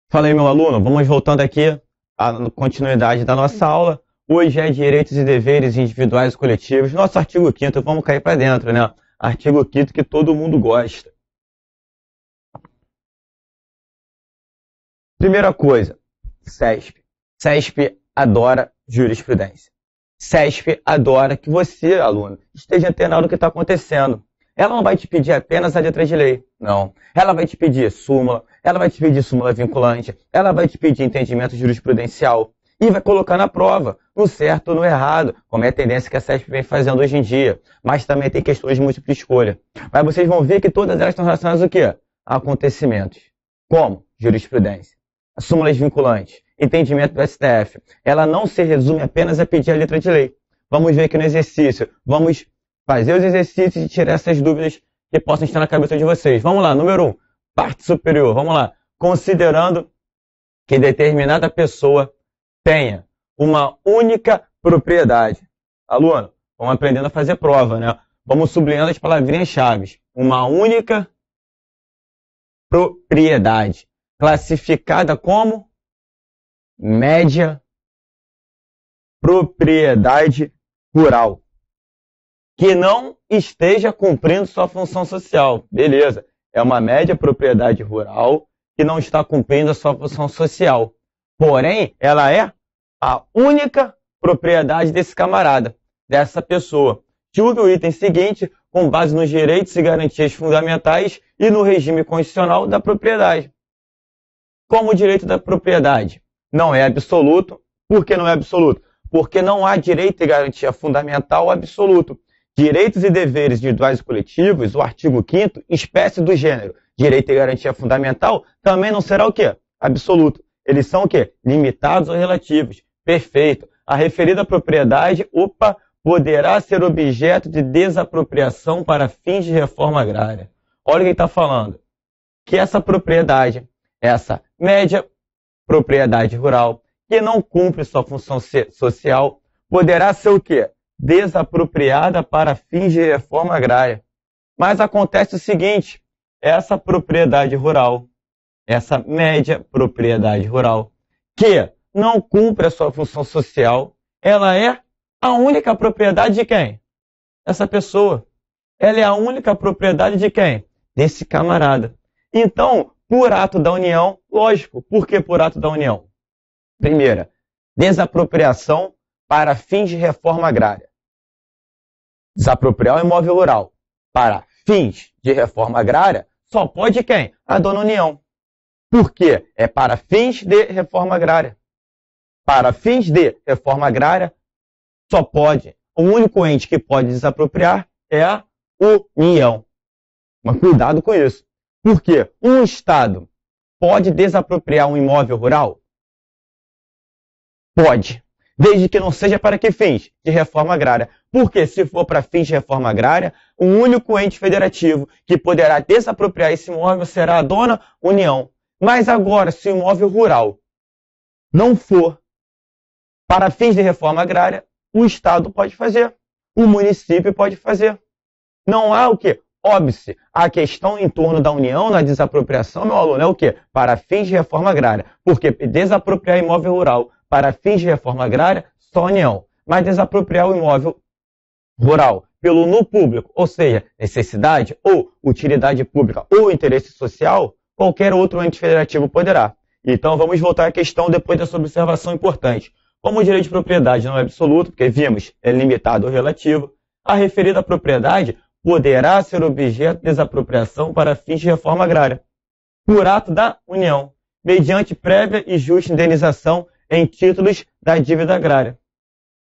Fala aí, meu aluno, vamos voltando aqui à continuidade da nossa aula. Hoje é direitos e deveres individuais e coletivos. Nosso artigo 5º, vamos cair para dentro, né? Artigo 5º que todo mundo gosta. Primeira coisa, CESP. CESP adora jurisprudência. CESP adora que você, aluno, esteja antenado do que está acontecendo. Ela não vai te pedir apenas a letra de lei, não. Ela vai te pedir súmula, ela vai te pedir súmula vinculante, ela vai te pedir entendimento jurisprudencial e vai colocar na prova, no certo ou no errado, como é a tendência que a CESP vem fazendo hoje em dia. Mas também tem questões de múltipla escolha. Mas vocês vão ver que todas elas estão relacionadas ao quê? A acontecimentos. Como? Jurisprudência. As súmulas vinculantes, entendimento do STF. Ela não se resume apenas a pedir a letra de lei. Vamos ver aqui no exercício. Vamos fazer os exercícios e tirar essas dúvidas que possam estar na cabeça de vocês. Vamos lá, número 1, parte superior. Vamos lá. Considerando que determinada pessoa tenha uma única propriedade. Aluno, vamos aprendendo a fazer prova, né? Vamos sublinhando as palavrinhas-chave. Uma única propriedade, classificada como média propriedade rural, que não esteja cumprindo sua função social. Beleza, é uma média propriedade rural que não está cumprindo a sua função social. Porém, ela é a única propriedade desse camarada, dessa pessoa. Julgue o item seguinte com base nos direitos e garantias fundamentais e no regime constitucional da propriedade. Como o direito da propriedade não é absoluto, por que não é absoluto? Porque não há direito e garantia fundamental absoluto. Direitos e deveres individuais e coletivos, o artigo 5º, espécie do gênero. Direito e garantia fundamental também não será o quê? Absoluto. Eles são o quê? Limitados ou relativos. Perfeito. A referida propriedade, poderá ser objeto de desapropriação para fins de reforma agrária. Olha o que ele está falando. Que essa propriedade, essa média propriedade rural, que não cumpre sua função social, poderá ser o quê? Desapropriada para fins de reforma agrária. Mas acontece o seguinte, essa propriedade rural, essa média propriedade rural, que não cumpre a sua função social, ela é a única propriedade de quem? Essa pessoa. Ela é a única propriedade de quem? Desse camarada. Então, por ato da União, lógico, por que por ato da União? Primeira, desapropriação para fins de reforma agrária. Desapropriar o imóvel rural para fins de reforma agrária só pode quem? A dona União. Por quê? É para fins de reforma agrária. Para fins de reforma agrária, só pode. O único ente que pode desapropriar é a União. Mas cuidado com isso. Por quê? Um Estado pode desapropriar um imóvel rural? Pode. Desde que não seja para que fins? De reforma agrária. Porque se for para fins de reforma agrária, o único ente federativo que poderá desapropriar esse imóvel será a dona União. Mas agora, se o imóvel rural não for para fins de reforma agrária, o Estado pode fazer. O município pode fazer. Não há o quê? Óbice. A questão em torno da União na desapropriação, meu aluno, é o quê? Para fins de reforma agrária. Porque desapropriar imóvel rural para fins de reforma agrária, só a União. Mas desapropriar o imóvel rural pelo no público, ou seja, necessidade ou utilidade pública ou interesse social, qualquer outro ente federativo poderá. Então vamos voltar à questão depois dessa observação importante. Como o direito de propriedade não é absoluto, porque vimos, é limitado ou relativo, a referida propriedade poderá ser objeto de desapropriação para fins de reforma agrária, por ato da União, mediante prévia e justa indenização em títulos da dívida agrária.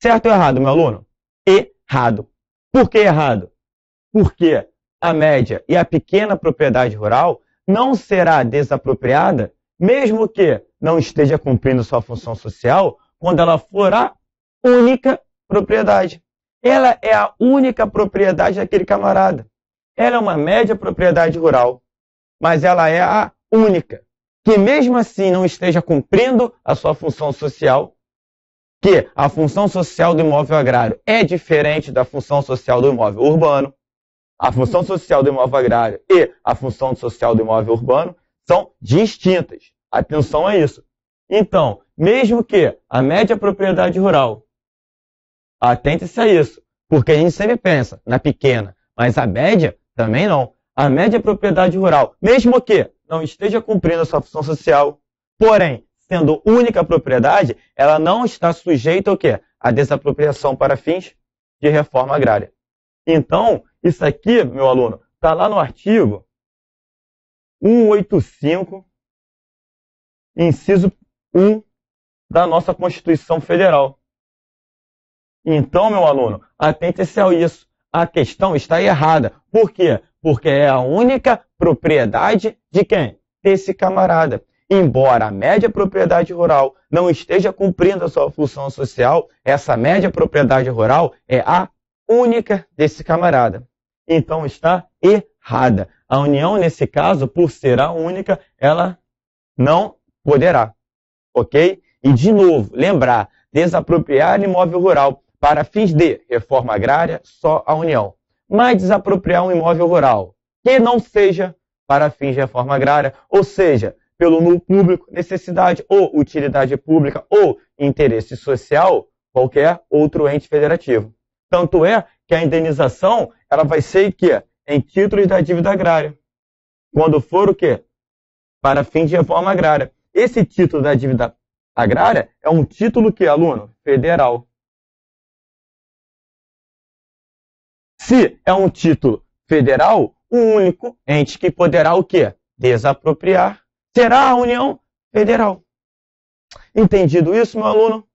Certo ou errado, meu aluno? Errado. Por que errado? Porque a média e a pequena propriedade rural não será desapropriada, mesmo que não esteja cumprindo sua função social, quando ela for a única propriedade. Ela é a única propriedade daquele camarada. Ela é uma média propriedade rural, mas ela é a única, que mesmo assim não esteja cumprindo a sua função social, que a função social do imóvel agrário é diferente da função social do imóvel urbano. A função social do imóvel agrário e a função social do imóvel urbano são distintas. Atenção a isso. Então, mesmo que a média propriedade rural, atente-se a isso, porque a gente sempre pensa na pequena, mas a média também não. A média propriedade rural, mesmo que não esteja cumprindo a sua função social, porém, sendo única propriedade, ela não está sujeita ao quê? À desapropriação para fins de reforma agrária. Então, isso aqui, meu aluno, está lá no artigo 185, inciso 1 da nossa Constituição Federal. Então, meu aluno, atente-se a isso. A questão está errada. Por quê? Porque é a única propriedade de quem? Desse camarada. Embora a média propriedade rural não esteja cumprindo a sua função social, essa média propriedade rural é a única desse camarada. Então está errada. A União, nesse caso, por ser a única, ela não poderá. Ok? E, de novo, lembrar, desapropriar imóvel rural para fins de reforma agrária, só a União. Mas desapropriar um imóvel rural que não seja para fins de reforma agrária, ou seja, pelo público, necessidade ou utilidade pública ou interesse social, qualquer outro ente federativo. Tanto é que a indenização ela vai ser em títulos da dívida agrária. Quando for o quê? Para fins de reforma agrária. Esse título da dívida agrária é um título que, aluno? Federal. Se é um título federal, o único ente que poderá o quê? Desapropriar será a União Federal. Entendido isso, meu aluno?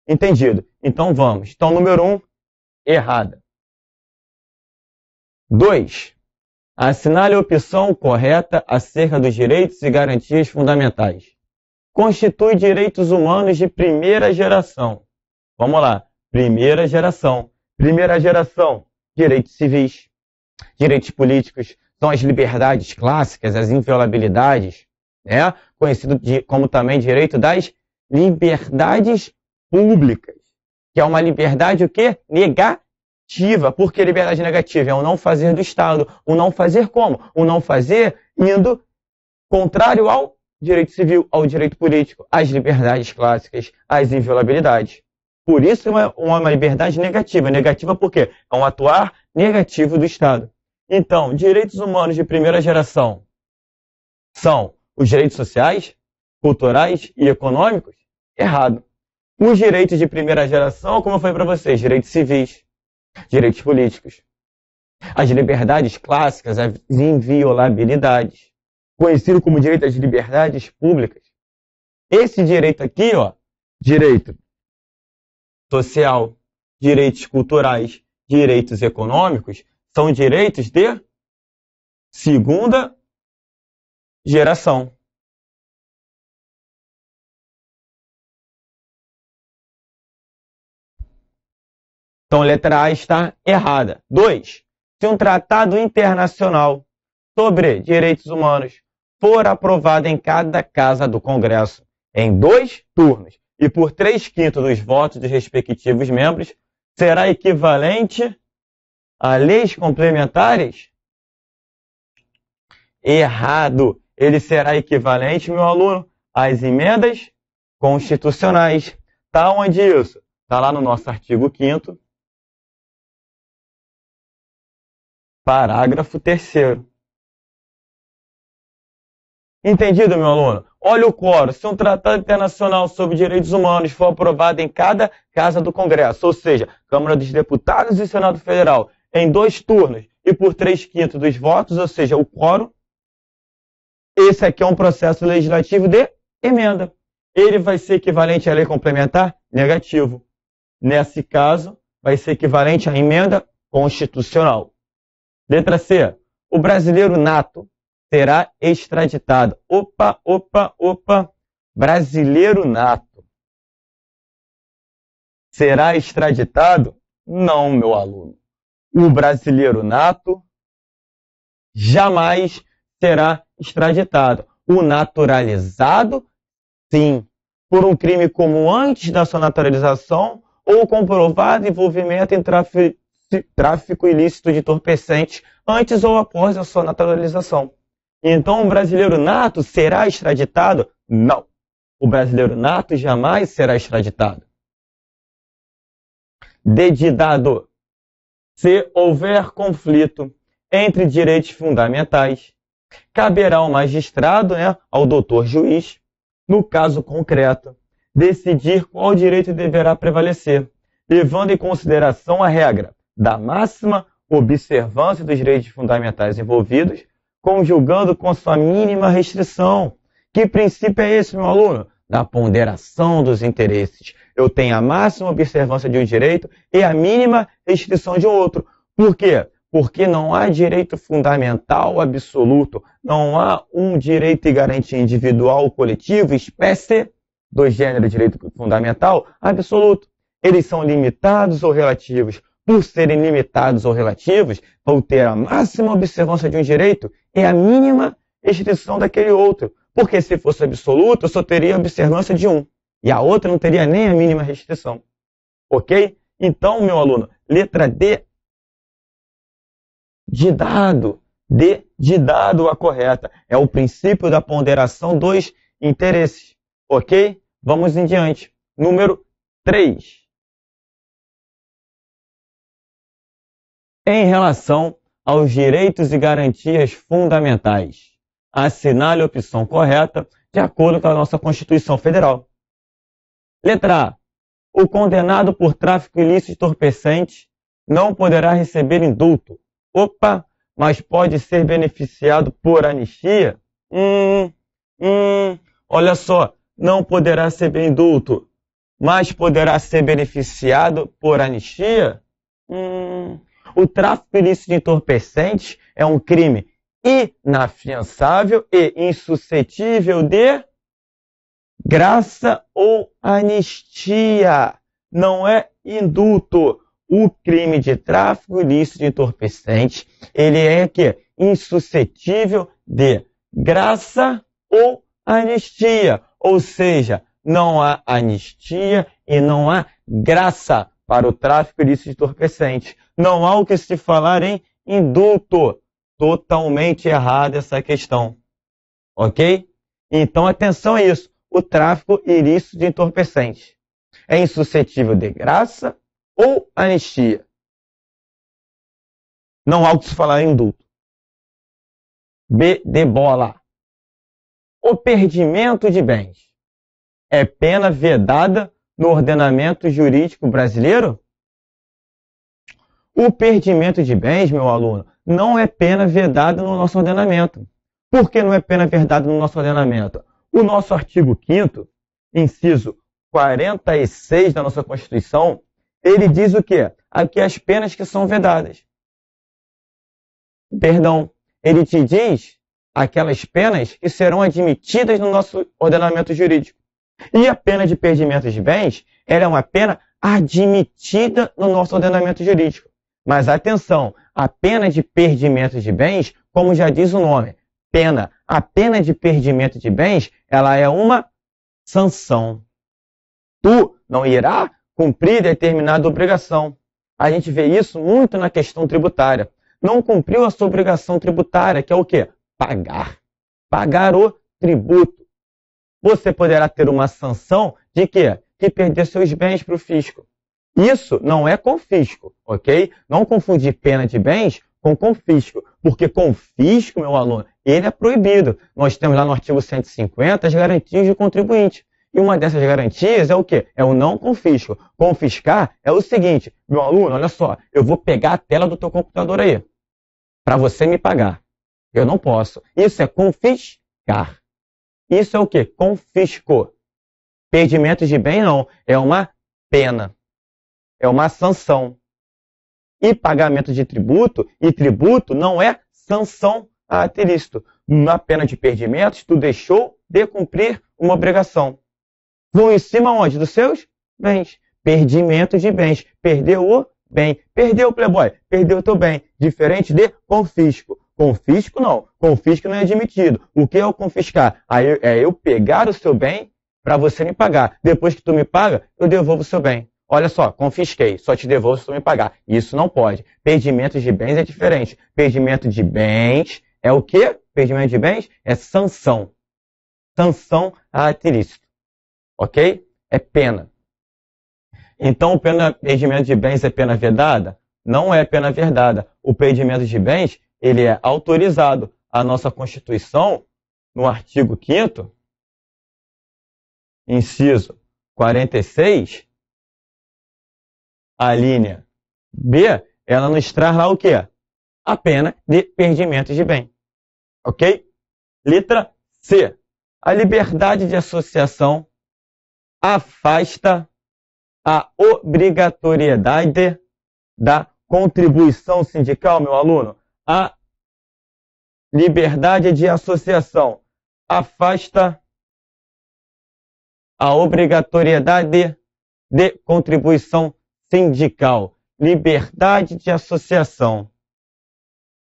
Entendido. Então vamos. Então, número 1, errada. 2. Assinale a opção correta acerca dos direitos e garantias fundamentais. Constitui direitos humanos de primeira geração. Vamos lá. Primeira geração. Primeira geração. Direitos civis. Direitos políticos. São as liberdades clássicas, as inviolabilidades, né? Conhecido como também direito das liberdades públicas, que é uma liberdade o quê? Negativa. Por que liberdade negativa? É o não fazer do Estado. O não fazer como? O não fazer indo contrário ao direito civil, ao direito político, às liberdades clássicas, às inviolabilidades. Por isso é uma liberdade negativa. Negativa por quê? É um atuar negativo do Estado. Então, direitos humanos de primeira geração são os direitos sociais, culturais e econômicos? Errado. Os direitos de primeira geração, como eu falei para vocês, direitos civis, direitos políticos, as liberdades clássicas, as inviolabilidades, conhecido como direito às liberdades públicas. Esse direito aqui, direito social, direitos culturais, direitos econômicos, são direitos de segunda geração. Então, letra A está errada. 2. Se um tratado internacional sobre direitos humanos for aprovado em cada casa do Congresso em 2 turnos e por 3/5 dos votos dos respectivos membros, será equivalente a leis complementares? Errado. Ele será equivalente, meu aluno, às emendas constitucionais. Está onde isso? Está lá no nosso artigo 5º, parágrafo 3º. Entendido, meu aluno? Olha o quórum. Se um tratado internacional sobre direitos humanos for aprovado em cada casa do Congresso, ou seja, Câmara dos Deputados e Senado Federal, em 2 turnos e por 3/5 dos votos, ou seja, o quórum, esse aqui é um processo legislativo de emenda. Ele vai ser equivalente à lei complementar? Negativo. Nesse caso, vai ser equivalente à emenda constitucional. Letra C. O brasileiro nato será extraditado. Opa. Brasileiro nato será extraditado? Não, meu aluno. O brasileiro nato jamais será extraditado. O naturalizado, sim. por um crime comum antes da sua naturalização ou comprovado envolvimento em tráfico ilícito de entorpecentes antes ou após a sua naturalização. Então, o brasileiro nato será extraditado? Não. O brasileiro nato jamais será extraditado. Dedidado. Se houver conflito entre direitos fundamentais, caberá ao magistrado, ao doutor juiz, no caso concreto, decidir qual direito deverá prevalecer, levando em consideração a regra da máxima observância dos direitos fundamentais envolvidos, conjugando com sua mínima restrição. Que princípio é esse, meu aluno? Da ponderação dos interesses. Eu tenho a máxima observância de um direito e a mínima restrição de outro. Por quê? Porque não há direito fundamental absoluto, não há um direito e garantia individual ou coletivo, espécie do gênero direito fundamental absoluto. Eles são limitados ou relativos. Por serem limitados ou relativos, vão ter a máxima observância de um direito e a mínima restrição daquele outro. Porque se fosse absoluto, eu só teria observância de um. E a outra não teria nem a mínima restrição. Ok? Então, meu aluno, letra D, de dado a correta. É o princípio da ponderação dos interesses. Ok? Vamos em diante. Número 3. Em relação aos direitos e garantias fundamentais, assinale a opção correta de acordo com a nossa Constituição Federal. Letra A. O condenado por tráfico ilícito de entorpecentes não poderá receber indulto. Opa, mas pode ser beneficiado por anistia? Olha só, não poderá receber indulto, mas poderá ser beneficiado por anistia? O tráfico ilícito de entorpecentes é um crime inafiançável e insuscetível de graça ou anistia. Não é indulto. O crime de tráfico ilícito de entorpecentes, ele é insuscetível de graça ou anistia. Ou seja, não há anistia e não há graça para o tráfico ilícito de entorpecentes. Não há o que se falar em indulto. Totalmente errada essa questão. Ok? Então, atenção a isso. O tráfico ilícito de entorpecentes é insuscetível de graça ou anistia. Não há o que se falar em indulto. B de bola. O perdimento de bens é pena vedada no ordenamento jurídico brasileiro? O perdimento de bens, meu aluno, não é pena vedada no nosso ordenamento. Por que não é pena vedada no nosso ordenamento? O nosso artigo 5º, inciso 46 da nossa Constituição, ele diz o quê? Aqui as penas que são vedadas. Perdão, ele te diz aquelas penas que serão admitidas no nosso ordenamento jurídico. E a pena de perdimento de bens, ela é uma pena admitida no nosso ordenamento jurídico. Mas atenção, a pena de perdimento de bens, como já diz o nome, a pena de perdimento de bens, ela é uma sanção. Tu não irá cumprir determinada obrigação. A gente vê isso muito na questão tributária. Não cumpriu a sua obrigação tributária, que é o quê? Pagar. Pagar o tributo. Você poderá ter uma sanção de quê? De perder seus bens para o fisco. Isso não é confisco, ok? Não confundir pena de bens com confisco, porque confisco, meu aluno, ele é proibido. Nós temos lá no artigo 150 as garantias do contribuinte. E uma dessas garantias é o quê? É o não confisco. Confiscar é o seguinte, meu aluno, olha só, eu vou pegar a tela do teu computador aí, para você me pagar. Eu não posso. Isso é confiscar. Isso é o quê? Confisco. Perdimento de bem não, é uma pena. É uma sanção. E pagamento de tributo, e tributo não é sanção a ato ilícito. Na pena de perdimentos, tu deixou de cumprir uma obrigação. Vão em cima onde? Dos seus bens. Perdimento de bens. Perdeu o bem. Perdeu o playboy. Perdeu o teu bem. Diferente de confisco. Confisco não. Confisco não é admitido. O que é o confiscar? Aí é eu pegar o seu bem para você me pagar. Depois que tu me paga, eu devolvo o seu bem. Olha só, confisquei, só te devolvo se tu me pagar. Isso não pode. Perdimento de bens é diferente. Perdimento de bens é o quê? Perdimento de bens é sanção. Sanção a ato ilícito. Ok? É pena. Então, o perdimento de bens é pena vedada? Não é pena vedada. O perdimento de bens, ele é autorizado. A nossa Constituição, no artigo 5º, inciso 46, a linha B, ela nos traz lá o quê? A pena de perdimento de bem. Ok? Letra C. A liberdade de associação afasta a obrigatoriedade da contribuição sindical, meu aluno. A liberdade de associação afasta a obrigatoriedade de contribuição sindical. Liberdade de associação.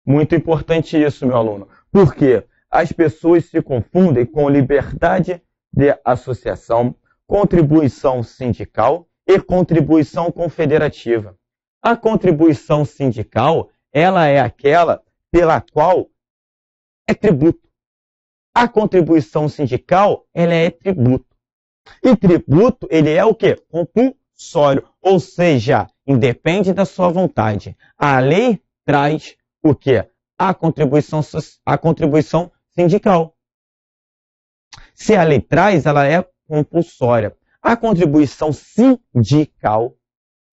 Muito importante isso, meu aluno. Por quê? As pessoas se confundem com liberdade de associação, contribuição sindical e contribuição confederativa. A contribuição sindical, ela é aquela pela qual é tributo. A contribuição sindical, ela é tributo. E tributo, ele é o quê? Compulsório, ou seja, independe da sua vontade. A lei traz o quê? A contribuição sindical. Se a lei traz, ela é compulsória. A contribuição sindical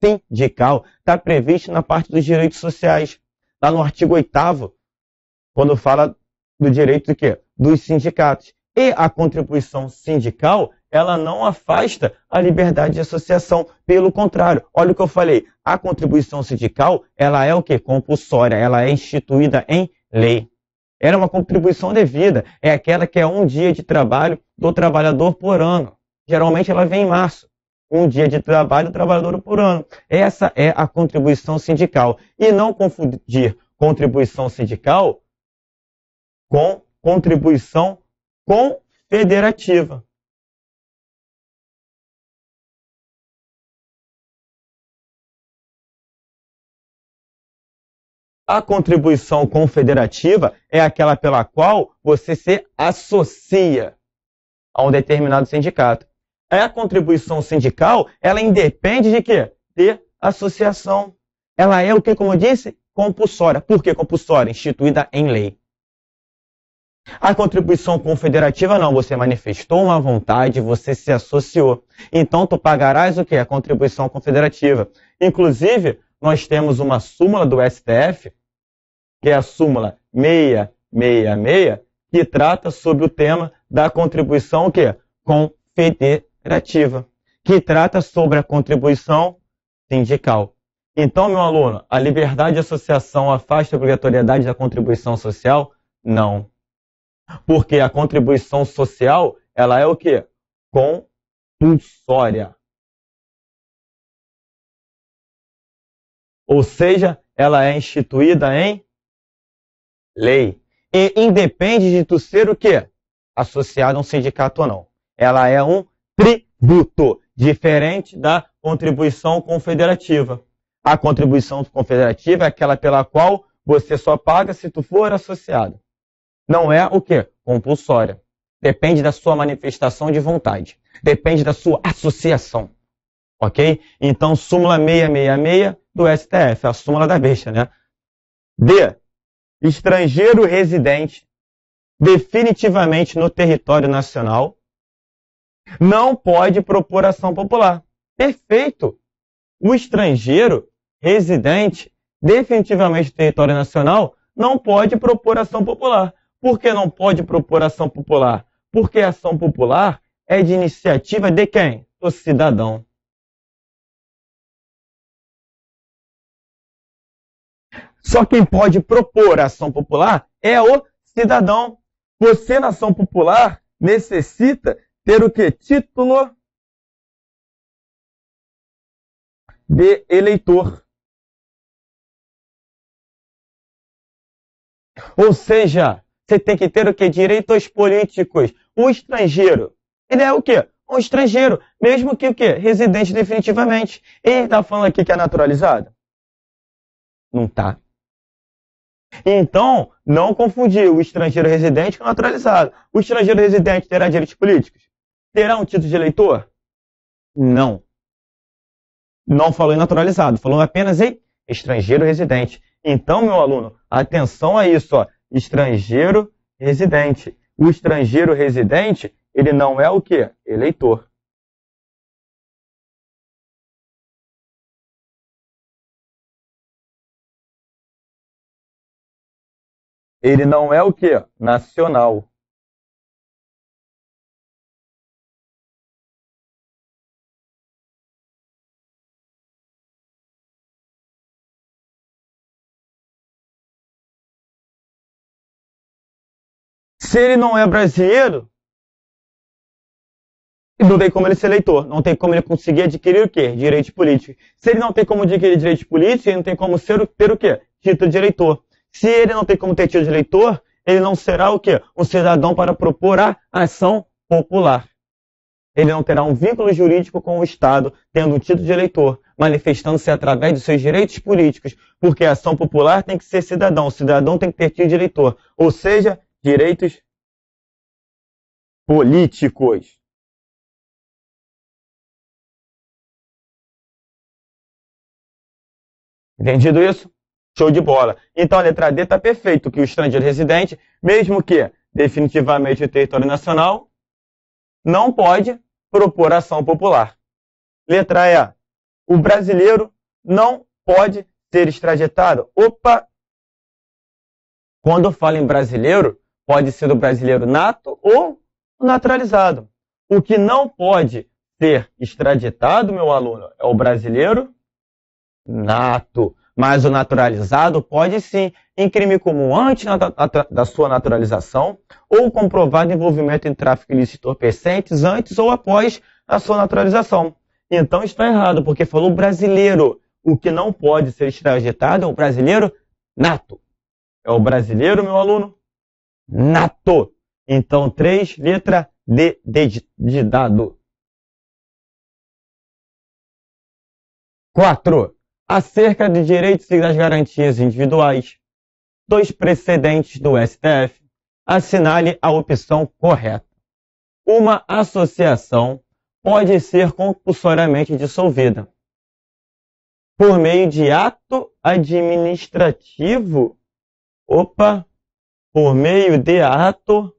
está prevista na parte dos direitos sociais, lá no artigo 8º, quando fala do direito do quê? Dos sindicatos. E a contribuição sindical, ela não afasta a liberdade de associação. Pelo contrário, olha o que eu falei. A contribuição sindical, ela é o quê? Compulsória. Ela é instituída em lei. Ela é uma contribuição devida. É aquela que é um dia de trabalho do trabalhador por ano. Geralmente ela vem em março. Um dia de trabalho do trabalhador por ano. Essa é a contribuição sindical. E não confundir contribuição sindical com contribuição confederativa. A contribuição confederativa é aquela pela qual você se associa a um determinado sindicato. A contribuição sindical, ela independe de quê? De associação. Ela é o que, como eu disse? Compulsória. Por que compulsória? Instituída em lei. A contribuição confederativa não, você manifestou uma vontade, você se associou. Então, tu pagarás o quê? A contribuição confederativa. Inclusive, nós temos uma súmula do STF, que é a súmula 666, que trata sobre o tema da contribuição o quê? Confederativa, que trata sobre a contribuição sindical. Então, meu aluno, a liberdade de associação afasta a obrigatoriedade da contribuição social? Não. Porque a contribuição social, ela é o quê? Compulsória. Ou seja, ela é instituída em lei. E independe de tu ser o quê? Associado a um sindicato ou não. Ela é um tributo, diferente da contribuição confederativa. A contribuição confederativa é aquela pela qual você só paga se tu for associado. Não é o quê? Compulsória. Depende da sua manifestação de vontade. Depende da sua associação. Ok? Então, súmula 666 do STF, a súmula da besta, né? D. Estrangeiro residente definitivamente no território nacional não pode propor ação popular. Perfeito! O estrangeiro residente definitivamente no território nacional não pode propor ação popular. Por que não pode propor ação popular? Porque a ação popular é de iniciativa de quem? Do cidadão. Só quem pode propor ação popular é o cidadão. Você, na ação popular, necessita ter o quê? Título de eleitor. Ou seja, você tem que ter o quê? Direitos políticos. O estrangeiro, ele é o quê? um estrangeiro, mesmo que o quê? Residente definitivamente. Ele está falando aqui que é naturalizado? Não está. Então, não confundir o estrangeiro residente com o naturalizado. O estrangeiro residente terá direitos políticos? Terá um título de eleitor? Não. Não falou em naturalizado, falou apenas em estrangeiro residente. Então, meu aluno, atenção a isso, ó, estrangeiro residente. O estrangeiro residente, ele não é o quê? Eleitor. Ele não é o quê? Nacional. Se ele não é brasileiro, não tem como ele ser eleitor. Não tem como ele conseguir adquirir o quê? Direitos políticos. Se ele não tem como adquirir direitos políticos, ele não tem como ter o quê? Título de eleitor. Se ele não tem como ter título de eleitor, ele não será o quê? Um cidadão para propor a ação popular. Ele não terá um vínculo jurídico com o Estado, tendo um título de eleitor, manifestando-se através dos seus direitos políticos, porque a ação popular tem que ser cidadão, o cidadão tem que ter título de eleitor, ou seja, direitos políticos. Entendido isso? Show de bola. Então a letra D está perfeito, que o estrangeiro residente, mesmo que definitivamente o território nacional, não pode propor ação popular. Letra E. O brasileiro não pode ser extraditado. Opa! Quando eu falo em brasileiro, pode ser o brasileiro nato ou naturalizado. O que não pode ser extraditado, meu aluno, é o brasileiro nato. Mas o naturalizado pode sim, em crime comum antes da sua naturalização ou comprovado envolvimento em tráfico ilícito de entorpecentes antes ou após a sua naturalização. Então está errado, porque falou brasileiro. O que não pode ser extraditado é o brasileiro nato. É o brasileiro, meu aluno, nato. Então 3, letra D de dado. 4. Acerca de direitos e das garantias individuais, 2 precedentes do STF, assinale a opção correta. Uma associação pode ser compulsoriamente dissolvida por meio de ato administrativo. Por meio de ato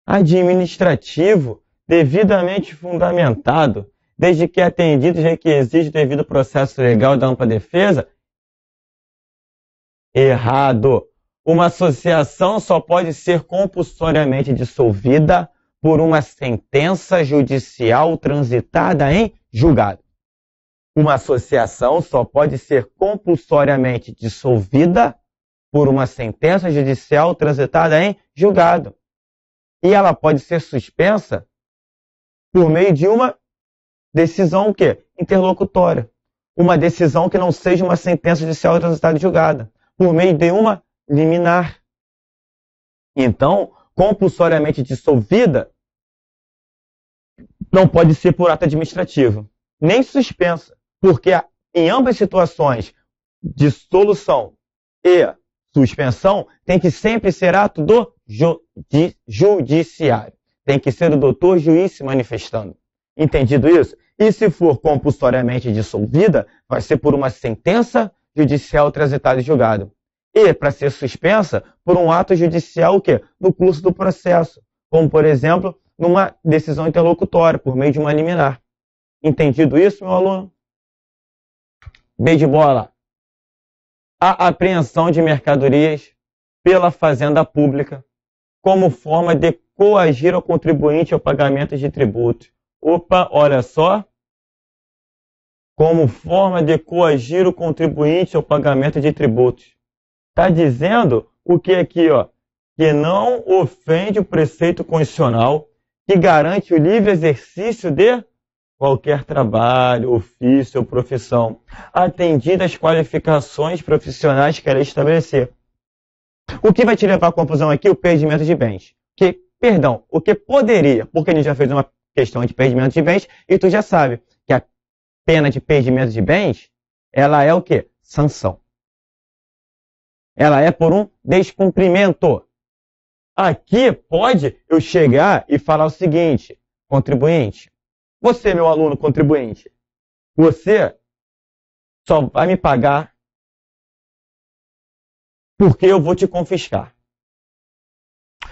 administrativo devidamente fundamentado, desde que atendidos os requisitos do devido processo legal da ampla defesa? Errado. Uma associação só pode ser compulsoriamente dissolvida por uma sentença judicial transitada em julgado. Uma associação só pode ser compulsoriamente dissolvida por uma sentença judicial transitada em julgado. E ela pode ser suspensa por meio de uma decisão o quê? Interlocutória. Uma decisão que não seja uma sentença judicial transitada e julgada. Por meio de uma liminar. Então, compulsoriamente dissolvida não pode ser por ato administrativo. Nem suspensa. Porque em ambas situações, dissolução e suspensão, tem que sempre ser ato do judiciário. Tem que ser o doutor juiz se manifestando. Entendido isso? E se for compulsoriamente dissolvida, vai ser por uma sentença judicial transitada e julgada. E, para ser suspensa, por um ato judicial o quê? No curso do processo. Como, por exemplo, numa decisão interlocutória, por meio de uma liminar. Entendido isso, meu aluno? B de bola. A apreensão de mercadorias pela fazenda pública como forma de coagir o contribuinte ao pagamento de tributos. Olha só. Como forma de coagir o contribuinte ao pagamento de tributos. Está dizendo o que aqui, ó? Que não ofende o preceito constitucional, que garante o livre exercício de qualquer trabalho, ofício ou profissão, atendidas as qualificações profissionais que ela estabelecer. O que vai te levar à confusão aqui? O perdimento de bens. O que poderia, porque a gente já fez uma questão de perdimento de bens, e tu já sabe que a pena de perdimento de bens, ela é o quê? Sanção. Ela é por um descumprimento. Aqui pode eu chegar e falar o seguinte, contribuinte, você, meu aluno contribuinte, você só vai me pagar porque eu vou te confiscar.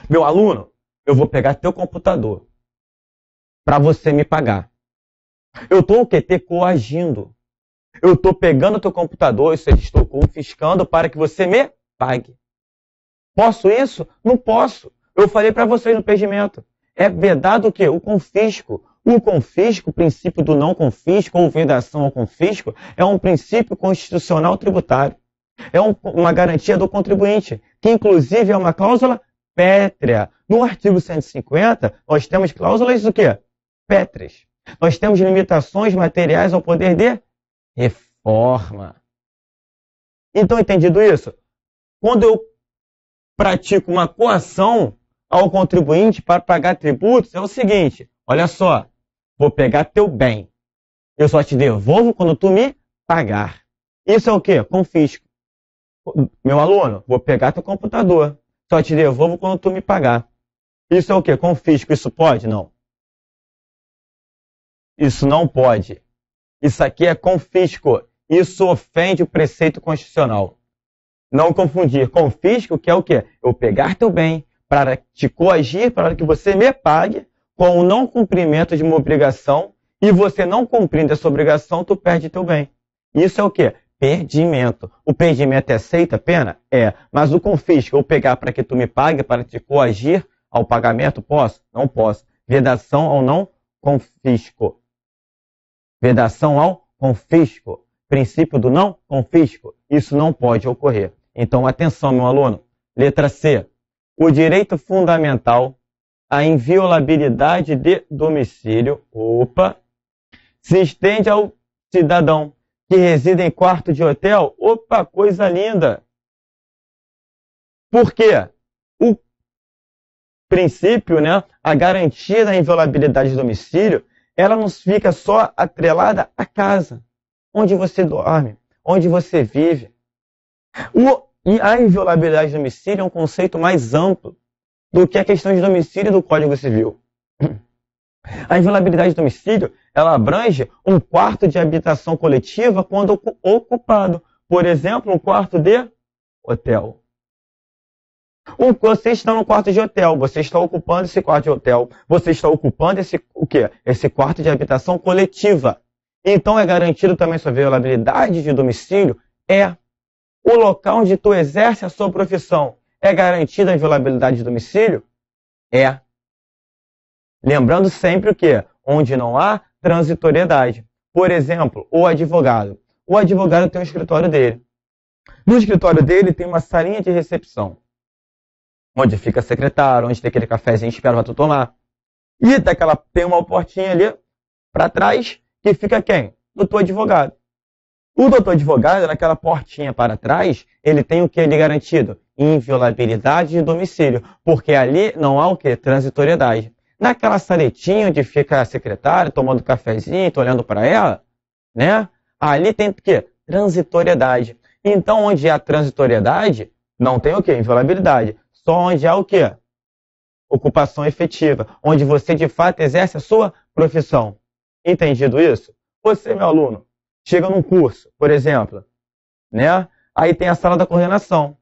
Meu aluno, eu vou pegar teu computador para você me pagar. Eu estou o quê? Te coagindo. Eu estou pegando teu computador, isso eu estou confiscando para que você me pague. Posso isso? Não posso. Eu falei para vocês no perdimento. É vedado o quê? O confisco. O confisco, o princípio do não confisco ou vedação ao confisco, é um princípio constitucional tributário. É uma garantia do contribuinte, que inclusive é uma cláusula pétrea. No artigo 150, nós temos cláusulas do quê? Pétreas. Nós temos limitações materiais ao poder de reforma. Então, entendido isso? Quando eu pratico uma coação ao contribuinte para pagar tributos, é o seguinte, olha só, vou pegar teu bem, eu só te devolvo quando tu me pagar. Isso é o quê? Confisco. Meu aluno, vou pegar teu computador, só te devolvo quando tu me pagar. Isso é o quê? Confisco. Isso pode? Não. Isso não pode. Isso aqui é confisco. Isso ofende o preceito constitucional. Não confundir confisco, que é o quê? Eu pegar teu bem para te coagir, para que você me pague com o não cumprimento de uma obrigação, e você não cumprindo essa obrigação, tu perde teu bem. Isso é o quê? Perdimento. O perdimento é aceita a pena? É. Mas o confisco, eu pegar para que tu me pague, para te coagir ao pagamento, posso? Não posso. Vedação ao não confisco. Vedação ao confisco. Princípio do não confisco. Isso não pode ocorrer. Então, atenção, meu aluno. Letra C. O direito fundamental à inviolabilidade de domicílio, se estende ao cidadão que reside em quarto de hotel. Coisa linda! Por quê? O princípio, né, a garantia da inviolabilidade de domicílio, ela não fica só atrelada à casa, onde você dorme, onde você vive. E a inviolabilidade de domicílio é um conceito mais amplo do que a questão de domicílio do Código Civil. A inviolabilidade de domicílio, ela abrange um quarto de habitação coletiva quando ocupado. Por exemplo, um quarto de hotel. Você está no quarto de hotel, você está ocupando esse quarto de hotel, você está ocupando esse quarto de habitação coletiva. Então é garantido também sua inviolabilidade de domicílio? É. O local onde tu exerce a sua profissão, é garantida a inviolabilidade de domicílio? É. Lembrando sempre o quê? Onde não há transitoriedade. Por exemplo, o advogado. O advogado tem um escritório dele. No escritório dele tem uma salinha de recepção, onde fica secretário, onde tem aquele cafezinho espera para tu tomar. E tem uma portinha ali para trás que fica quem? Doutor advogado. O doutor advogado, naquela portinha para trás, ele tem o que ele garantido? Inviolabilidade de domicílio, porque ali não há o que? Transitoriedade. Naquela saletinha onde fica a secretária, tomando cafezinho, olhando para ela, né? Ali tem o quê? Transitoriedade. Então, onde há transitoriedade, não tem o quê? Inviolabilidade. Só onde há o quê? Ocupação efetiva. Onde você, de fato, exerce a sua profissão. Entendido isso? Você, meu aluno, chega num curso, por exemplo, né? Aí tem a sala da coordenação.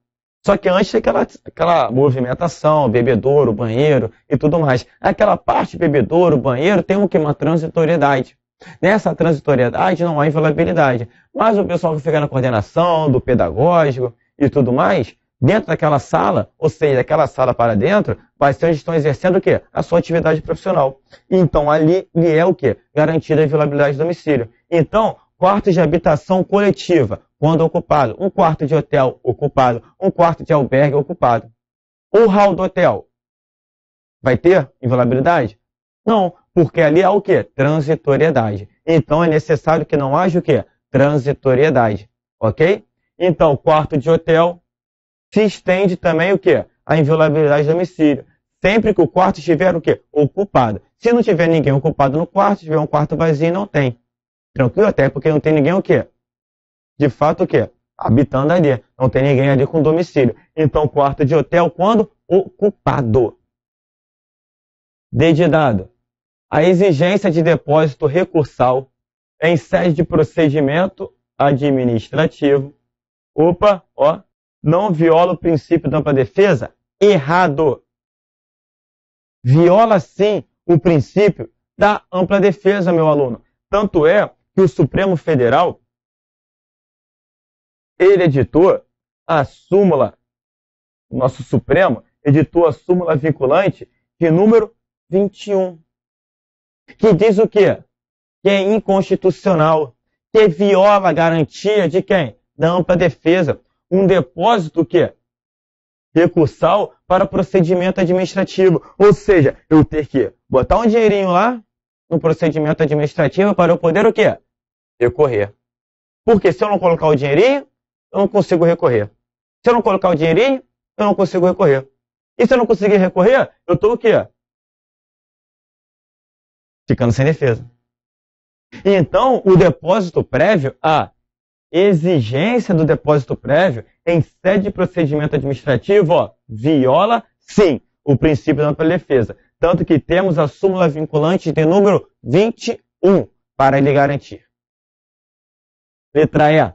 Só que antes tem aquela movimentação, bebedouro, banheiro e tudo mais. Aquela parte bebedouro, banheiro, tem o que? Uma transitoriedade. Nessa transitoriedade não há inviolabilidade. Mas o pessoal que fica na coordenação, do pedagógico e tudo mais, dentro daquela sala, ou seja, daquela sala para dentro, vai ser onde estão exercendo o quê? A sua atividade profissional. Então, ali é o quê? Garantida a inviolabilidade de domicílio. Então, quartos de habitação coletiva, quando ocupado. Um quarto de hotel ocupado. Um quarto de albergue ocupado. O hall do hotel vai ter inviolabilidade? Não, porque ali há o quê? Transitoriedade. Então, é necessário que não haja o quê? Transitoriedade. Ok? Então, quarto de hotel se estende também o quê? A inviolabilidade de domicílio. sempre que o quarto estiver o quê? Ocupado. Se não tiver ninguém ocupado no quarto, se tiver um quarto vazio, não tem. Tranquilo? Até porque não tem ninguém o quê? De fato o quê? Habitando ali. Não tem ninguém ali com domicílio. Então, quarto de hotel, quando? Ocupado. D de dado. A exigência de depósito recursal em sede de procedimento administrativo. Opa, ó. Não viola o princípio da ampla defesa? Errado. Viola sim o princípio da ampla defesa, meu aluno. Tanto é que o Supremo Federal, ele editou a súmula, o nosso Supremo editou a súmula vinculante de número 21, que diz o quê? Que é inconstitucional, que viola a garantia de quem? Da ampla defesa. Um depósito que recursal para procedimento administrativo. Ou seja, eu ter que botar um dinheirinho lá no procedimento administrativo para eu poder o quê? Recorrer. Porque se eu não colocar o dinheirinho, eu não consigo recorrer. Se eu não colocar o dinheirinho, eu não consigo recorrer. E se eu não conseguir recorrer, eu estou o quê? Ficando sem defesa. Então, o depósito prévio, a exigência do depósito prévio em sede de procedimento administrativo, ó, viola, sim, o princípio da ampla defesa. Tanto que temos a súmula vinculante de número 21 para lhe garantir. Letra E.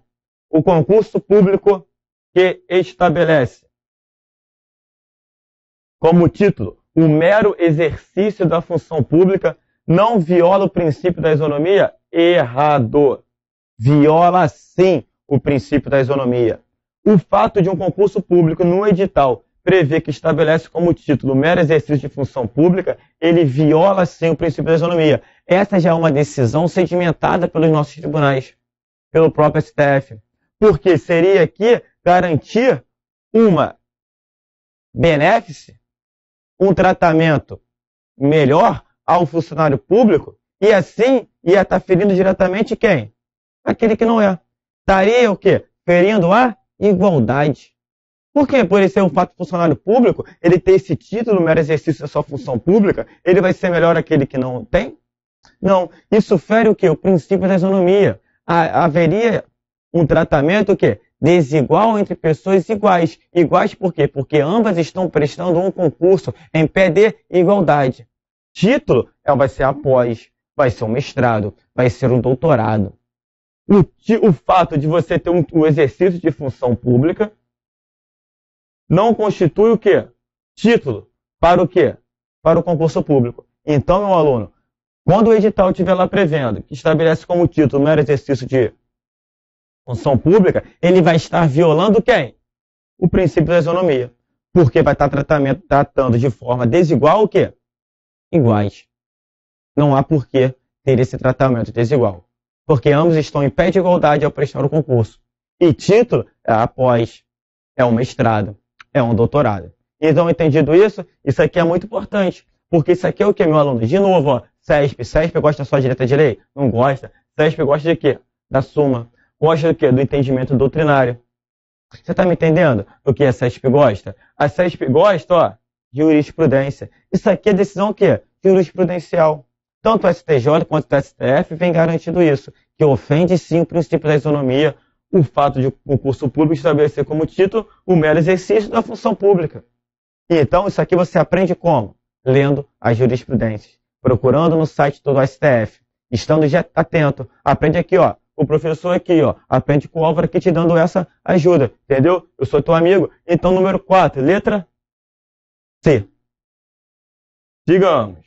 O concurso público que estabelece como título o mero exercício da função pública não viola o princípio da isonomia? Errado. Viola sim o princípio da isonomia. O fato de um concurso público no edital prever que estabelece como título o mero exercício de função pública, ele viola sim o princípio da isonomia. Essa já é uma decisão sedimentada pelos nossos tribunais, pelo próprio STF. Porque seria aqui garantir uma benefício, um tratamento melhor ao funcionário público e assim ia estar ferindo diretamente quem? Aquele que não é. Estaria o quê? Ferindo a igualdade. Por quê? Por ele ser um fato funcionário público, ele ter esse título, mero exercício da sua função pública, ele vai ser melhor aquele que não tem? Não. Isso fere o quê? O princípio da isonomia. Haveria um tratamento o quê? Desigual entre pessoas iguais. Iguais por quê? Porque ambas estão prestando um concurso em pé de igualdade. Título vai ser a pós, vai ser um mestrado, vai ser um doutorado. O fato de você ter um exercício de função pública não constitui o quê? Título para o quê? Para o concurso público. Então, meu aluno, quando o edital estiver lá prevendo que estabelece como título o mero exercício de função pública, ele vai estar violando quem? O princípio da isonomia. Porque vai estar tratando de forma desigual o quê? Iguais. Não há por que ter esse tratamento desigual. Porque ambos estão em pé de igualdade ao prestar o concurso. E título é a pós, é um mestrado, é um doutorado. Então, entendido isso, isso aqui é muito importante. Porque isso aqui é o que, meu aluno? De novo, ó, CESP. CESP gosta só de letra de lei? Não gosta. CESP gosta de quê? Da súmula. Gosta do quê? Do entendimento doutrinário. Você está me entendendo o que a CESP gosta? A CESP gosta, ó, de jurisprudência. Isso aqui é decisão o quê? Jurisprudencial. Tanto o STJ quanto o STF vem garantindo isso, que ofende sim o princípio da isonomia, o fato de o concurso público estabelecer como título o mero exercício da função pública. E então isso aqui você aprende como? Lendo as jurisprudências, procurando no site do STF, estando já atento. Aprende aqui, ó, o professor aqui, ó, aprende com o Álvaro aqui te dando essa ajuda, entendeu? Eu sou teu amigo. Então, número 4, letra C. Sigamos.